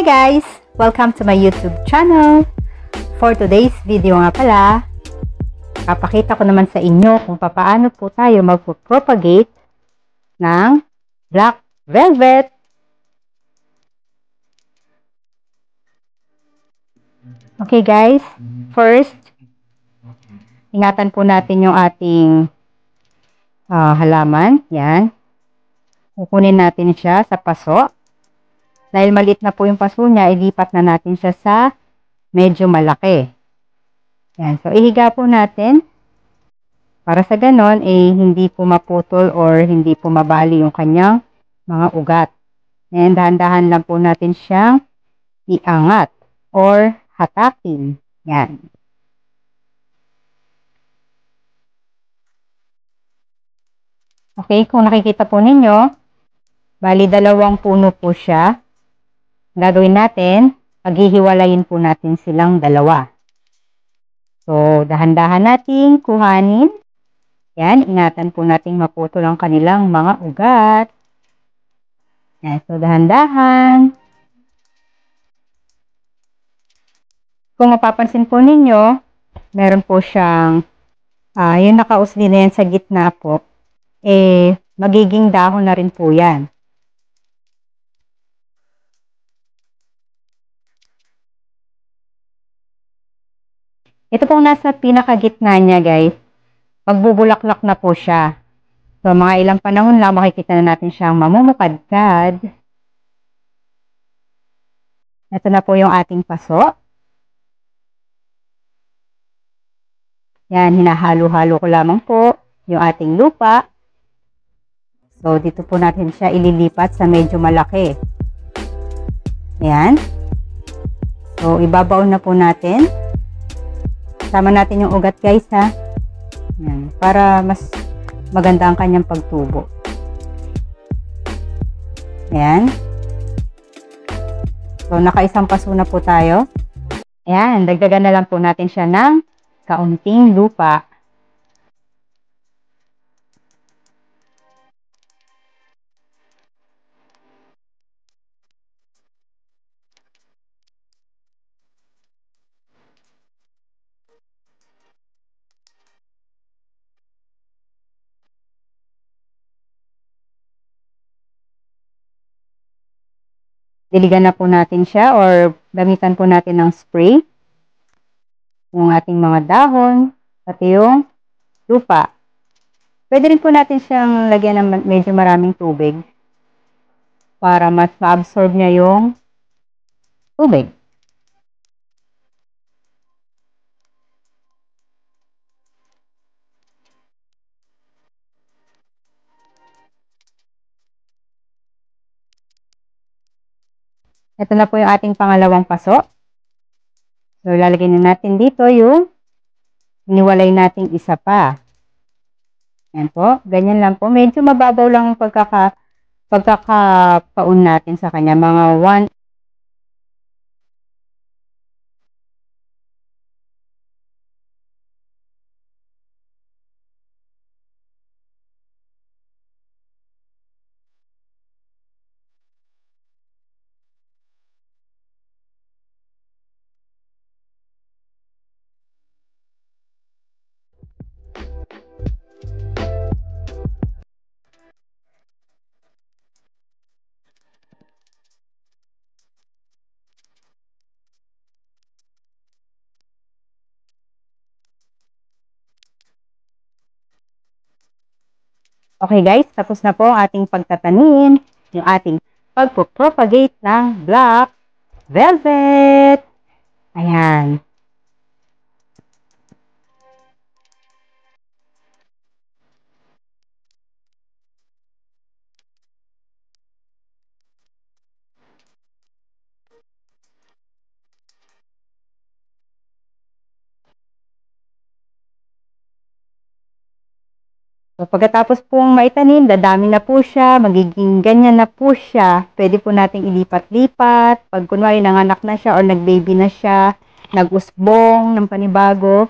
Hi guys! Welcome to my YouTube channel. For today's video nga pala, papakita ko naman sa inyo kung paano po tayo mag-propagate ng black velvet. Okay guys, first, ingatan po natin yung ating halaman. Yan. Kukunin natin siya sa paso. Dahil maliit na po yung paso niya, ilipat na natin siya sa medyo malaki. Yan. So, ihiga po natin para sa ganon, hindi po maputol or hindi po mabali yung kanyang mga ugat. And dahan-dahan lang po natin siyang iangat or hatakin. Yan. Okay, kung nakikita po ninyo, bali dalawang puno po siya. Gagawin natin, paghihiwalayin po natin silang dalawa. So, dahan-dahan nating kuhanin. Yan, ingatan po nating maputol ang kanilang mga ugat. Yan, so dahan-dahan. Kung mapapansin po ninyo, meron po siyang, yung nakausli na yan sa gitna po, magiging dahon na rin po yan. Ito pong nasa pinakagitna niya guys, magbubulaklak na po siya. So mga ilang panahon lang makikita na natin siyang mamumukadkad. Ito na po yung ating paso. Yan, hinahalo-halo ko lamang po yung ating lupa. So dito po natin siya ililipat sa medyo malaki. Yan. So ibabaw na po natin. Sama natin yung ugat guys ha. Yan, para mas maganda ang kanyang pagtubo. Ayan. So, nakaisang paso na po tayo. Ayan, dagdagan na lang po natin siya ng kaunting lupa. Diligan na po natin siya or gamitan po natin ng spray. Yung ating mga dahon, pati yung lupa. Pwede rin po natin siyang lagyan ng medyo maraming tubig para mas ma-absorb niya yung tubig. Ito na po yung ating pangalawang paso. So, lalagyan na natin dito yung iniwalay nating isa pa. Yan po. Ganyan lang po. Medyo mababaw lang ang pagkakapaun natin sa kanya. Mga 1. Okay guys, tapos na po ang ating pagtatanim, yung ating pagpropagate ng black velvet. Ayan. So, pagkatapos pong maitanim, dadami na po siya, magiging ganyan na po siya. Pwede po nating ilipat-lipat. Pag kunwari nanganak na siya or nag-baby na siya, nag-usbong ng panibago,